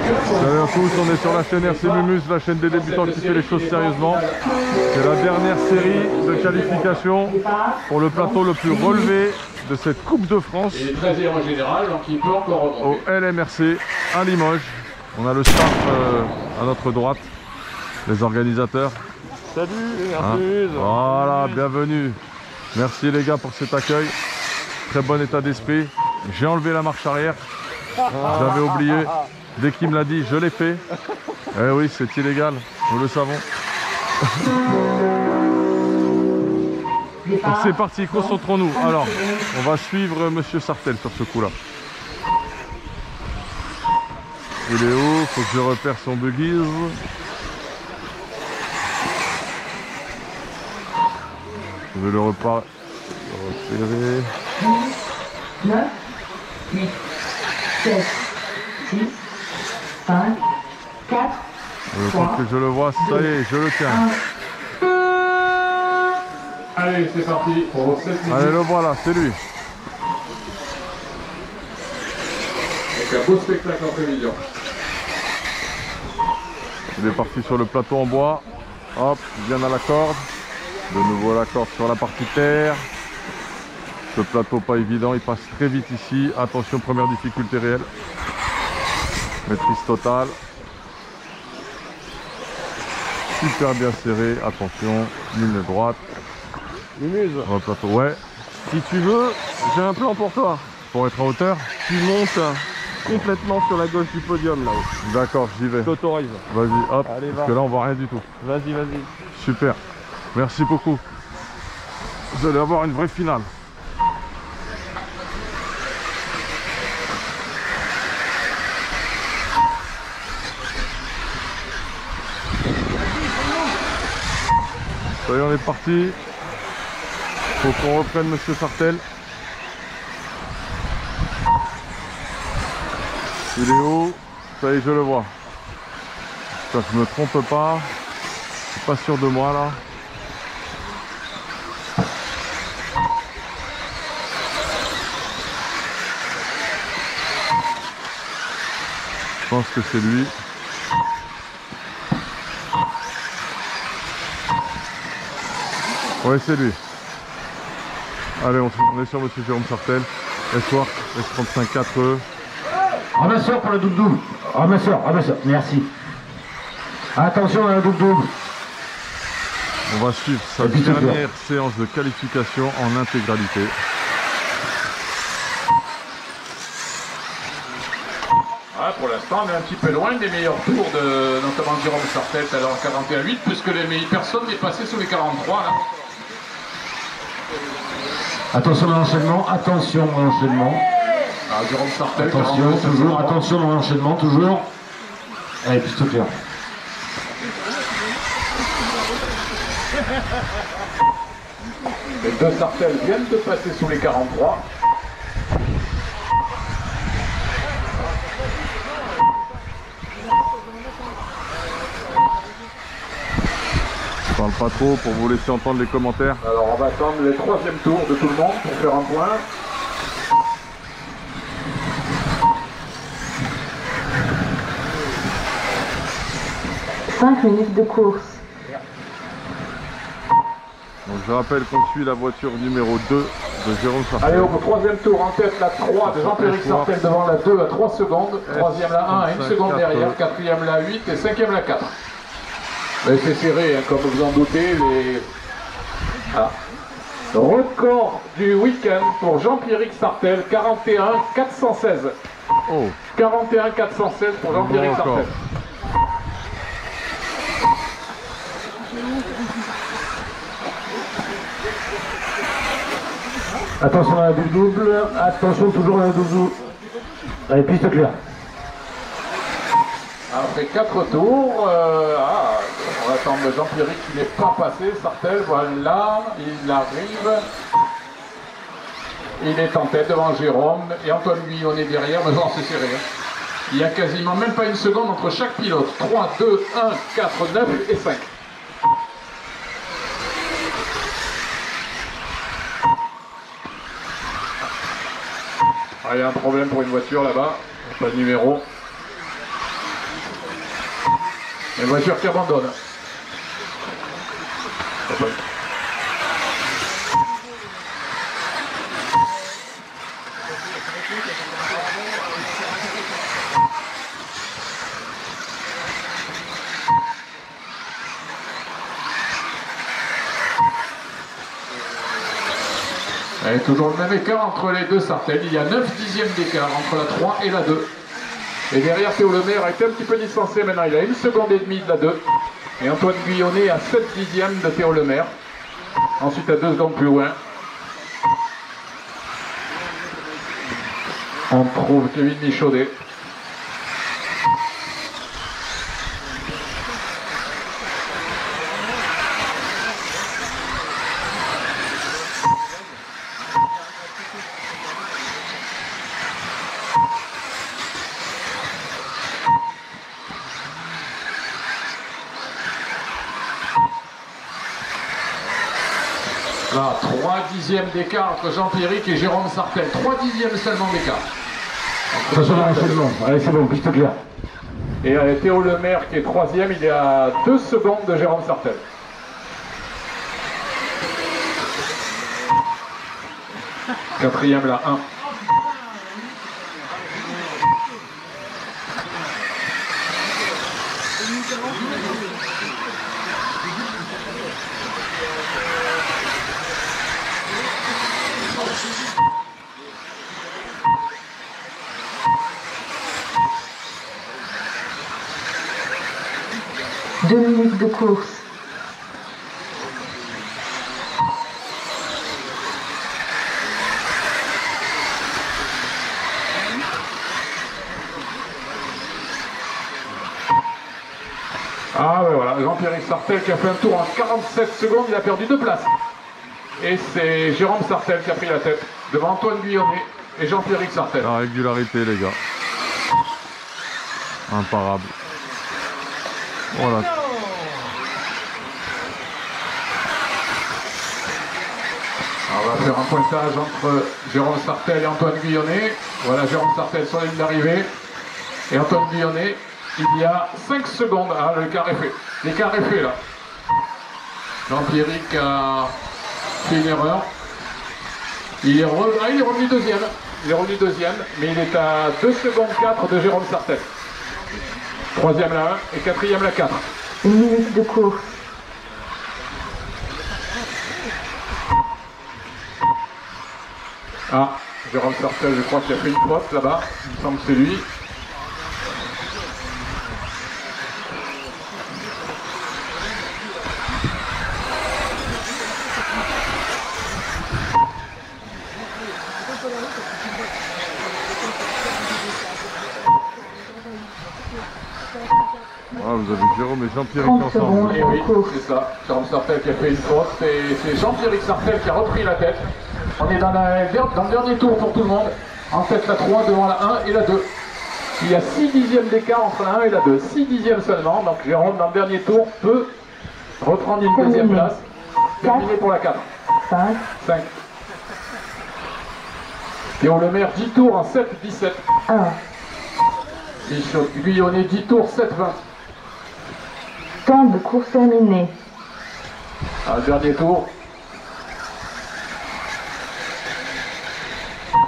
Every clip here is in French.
Salut à tous, on est sur la chaîne RC Mumuse, la chaîne des débutants qui fait les choses sérieusement. C'est la dernière série de qualification pour le plateau le plus relevé de cette Coupe de France en général, donc il peut encore au LMRC à Limoges. On a le staff à notre droite, les organisateurs. Salut, Hein, voilà, bienvenue. Merci les gars pour cet accueil. Très bon état d'esprit. J'ai enlevé la marche arrière. J'avais oublié. Dès qu'il me l'a dit, je l'ai fait. Eh oui, c'est illégal, nous le savons. Donc c'est parti, concentrons-nous. Alors, on va suivre Monsieur Sartel sur ce coup-là. Il est où? Faut que je repère son buggies. Je vais le repérer. 9, 8, 7, 6, 5, 4, Je pense que je le vois, ça y est, je le tiens. Allez, c'est parti pour 7 minutes. Allez, le voilà, c'est lui. Avec un beau spectacle en prévision. Il est parti sur le plateau en bois. Hop, il vient à la corde. De nouveau la corde sur la partie terre. Ce plateau pas évident, il passe très vite ici. Attention, première difficulté réelle. Maîtrise totale. Super bien serré, attention, ligne droite. Mumuse, Sur le plateau, ouais. si tu veux, j'ai un plan pour toi. Pour être à hauteur. Tu montes complètement sur la gauche du podium là-haut. D'accord, j'y vais. Je t'autorise. Vas-y, hop. Allez, va. Parce que là, on voit rien du tout. Vas-y, vas-y. Super. Merci beaucoup. Vous allez avoir une vraie finale. Ça y est, on est parti. Faut qu'on reprenne Monsieur Sartel. Il est où? Ça y est, je le vois. J'espère que je me trompe pas. Je suis pas sûr de moi là. Je pense que c'est lui. Ouais, c'est lui. Allez, on est sur Monsieur Jérôme Sartel. S-Work, S35-4E. Ramasseur pour le double-double. Ramasseur, merci. Attention à la double-double. On va suivre sa Et puis, c'est dernière séance de qualification en intégralité. Ah, pour l'instant, on est un petit peu loin des meilleurs tours de notamment Jérôme Sartel alors en 41,8 puisque personne n'est passé sur les 43 là. Attention à l'enchaînement, attention à l'enchaînement. Ah, Jérôme Sartel, Attention, 42, toujours, 53. attention dans l'enchaînement, toujours. Allez, piste claire. Les deux Sartel viennent de passer sous les 43. Je parle pas trop pour vous laisser entendre les commentaires. Alors on va attendre les troisième tours de tout le monde pour faire un point. Cinq minutes de course. Donc je rappelle qu'on suit la voiture numéro 2 de Jérôme Sartel. Allez, au troisième tour, en tête la 3 de Jean-Pierre Sartel devant la 2 à 3 secondes. Troisième la 1 à 1 seconde derrière. Quatrième la 8 et cinquième la 4. Mais c'est serré, hein, comme vous en doutez. Ah. Record du week-end pour Jean-Pierre Sartel, 41 416. Oh, 41 416 pour Jean-Pierre Bon record. Sartel. Attention à la double-double, attention toujours à la double-double. Allez, piste claire. Après 4 tours, on attend Jean-Pierre qui n'est pas passé. Sartel, voilà, il arrive. Il est en tête devant Jérôme. Et Antoine, lui, on est derrière, mais non, c'est serré. Hein. Il n'y a quasiment même pas une seconde entre chaque pilote. 3, 2, 1, 4, 9 et 5. Ah, il y a un problème pour une voiture là-bas. Pas de numéro. Une voiture qui abandonne. Et toujours le même écart entre les deux Sartelles. Il y a 9 dixièmes d'écart entre la 3 et la 2. Et derrière, Théo Lemaire a été un petit peu distancé. Maintenant, il a 1 seconde et demie de la 2. Et Antoine Guyonnet a 7 dixièmes de Théo Lemaire. Ensuite, à 2 secondes plus loin, on trouve Kevin Michaudet. Là, 3 dixièmes d'écart entre Jean-Pierric et Jérôme Sartelle. 3 dixièmes seulement d'écart. Allez, c'est bon, piste claire. Et Théo Lemaire qui est 3e, il est à 2 secondes de Jérôme Sartelle. Quatrième là, 1. Deux minutes de course. Ah ouais, voilà, Jean-Pierric Sartelle qui a fait un tour en 47 secondes, il a perdu 2 places. Et c'est Jérôme Sartelle qui a pris la tête devant Antoine Guyonnet et Jean-Pierric Sartelle. La régularité, les gars. Imparable. Voilà. On va faire un pointage entre Jérôme Sartelle et Antoine Guyonnet. Voilà Jérôme Sartelle sur la ligne d'arrivée. Et Antoine Guyonnet, il y a 5 secondes. Ah, l'écart est fait. L'écart est fait là. Jean-Pierric a fait une erreur. Il est revenu deuxième. Il est revenu deuxième, mais il est à 2 secondes 4 de Jérôme Sartelle. 3e la 1 et 4e la 4. Une minute de course. Ah, Jérôme Sartelle, je crois qu'il a fait une faute là-bas. Il me semble que c'est lui. Ah, vous avez Jérôme et Jean-Pierric ensemble. Et oui, c'est ça. Jérôme Sartelle qui a fait une faute. Et c'est Jean-Pierric Sartelle qui a repris la tête. On est dans le dernier tour pour tout le monde. En tête la 3 devant la 1 et la 2. Il y a 6 dixièmes d'écart entre la 1 et la 2. 6 dixièmes seulement. Donc Jérôme, dans le dernier tour, peut reprendre une deuxième place. Terminé pour la 4. 5. Théo Lemaire, 10 tours en 7-17. 1. Guyonnet, 10 tours, 7-20. Temps de course terminé. Le dernier tour.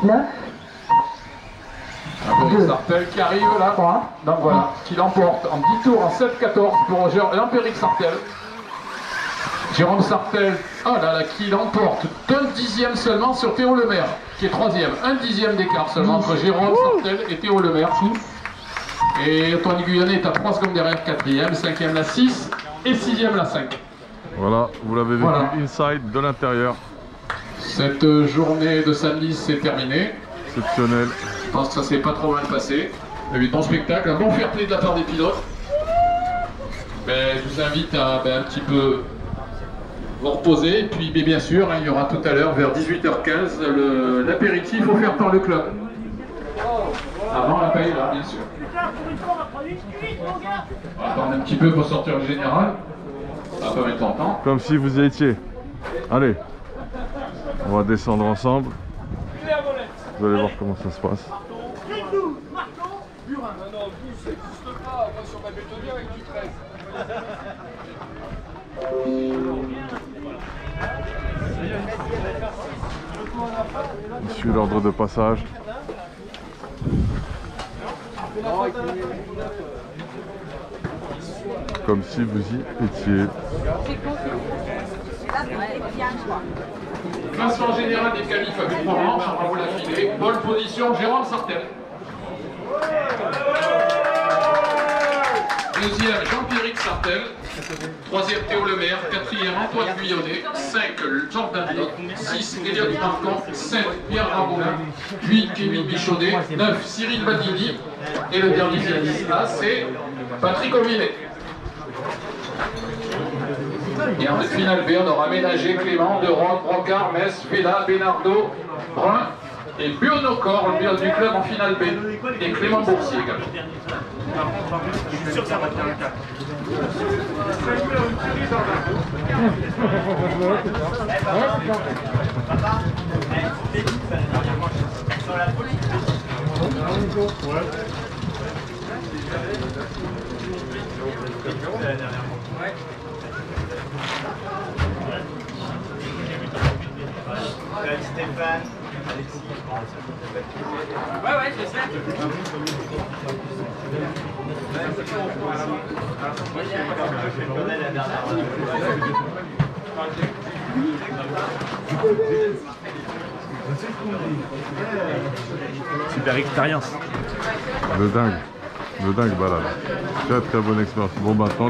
9. Jean-Pierric Sartelle qui arrive là. 3. Donc voilà, qui l'emporte en 10 tours en 7-14 pour Jean-Pierric Sartelle. Jérôme Sartelle, qui l'emporte d'un dixième seulement sur Théo Lemaire, qui est 3e. 1 dixième d'écart seulement entre Jérôme Sartelle et Théo Lemaire. Et Antoine Guyonnet est à 3 secondes derrière, 4e, 5e la 6 et 6e la 5. Voilà, vous l'avez vécu Voilà. inside de l'intérieur. Cette journée de samedi s'est terminée. Exceptionnel. Je pense que ça s'est pas trop mal passé. Il y a eu de bons spectacles, un bon fair play de la part des pilotes. Mais je vous invite à un petit peu vous reposer. Et puis bien sûr, il y aura tout à l'heure vers 18h15 l'apéritif offert par le club. Avant la paille là, bien sûr. On va attendre un petit peu pour sortir le général. Ça va pas mettre longtemps. Comme si vous y étiez. Allez, on va descendre ensemble. Vous allez voir comment ça se passe. Je suis l'ordre de passage. Comme si vous y étiez. Classement général des qualifs avec 3 manches, on va vous l'affiler. Bonne position, Jérôme Sartel. Deuxième, Jean-Pierre Sartel. Troisième, Théo Lemaire. Quatrième, Antoine Guyonnet. 5, Jordan Dot. 6, Elliot Marcon. 7, Pierre Raboulin. 8, Kevin Bichaudet. 9, Cyril Badini. Et le dernier finaliste là, c'est Patrick Ominet. Et en finale B, on aura Ménager, Clément, De Rock, Rocard, Metz, Fela, Bénardo, Brun et Bionocor, le pilote du club en finale B. Et Clément Boursier également. Je suis sûr que ça va faire le cas. Stéphane, Alexis. Ouais, je sais. Super expérience. De dingue balade. Très bonne expérience. Bon, maintenant,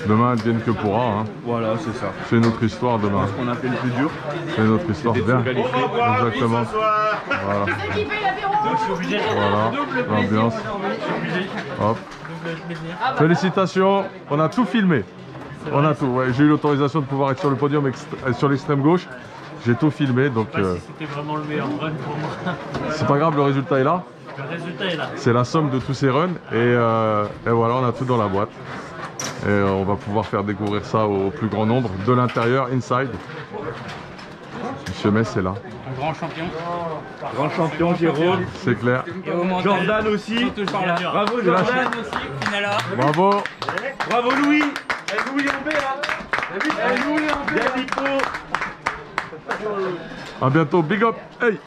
demain, advienne que pourra. Hein. Voilà, c'est ça. C'est notre histoire demain. Ce qu'on a fait le plus dur. C'est notre histoire. Bien. Exactement. Voilà. Voilà. L'ambiance. Hop. Félicitations. On a tout filmé. On a tout. Ouais, j'ai eu l'autorisation de pouvoir être sur le podium sur l'extrême gauche. J'ai tout filmé. Donc, c'était vraiment le meilleur run pour moi. c'est pas grave, le résultat est là. Le résultat est là. C'est la somme de tous ces runs. Et voilà, on a tout dans la boîte. Et on va pouvoir faire découvrir ça au plus grand nombre, de l'intérieur, inside. Monsieur Metz est là. Un grand champion. Grand champion, Jérôme. C'est clair. Et au mental, Jordan aussi. Bravo, Jordan. aussi, Finala. Bravo. Bravo, Louis. Louis en B, hein. Louis en B. À bientôt. Big up. Hey.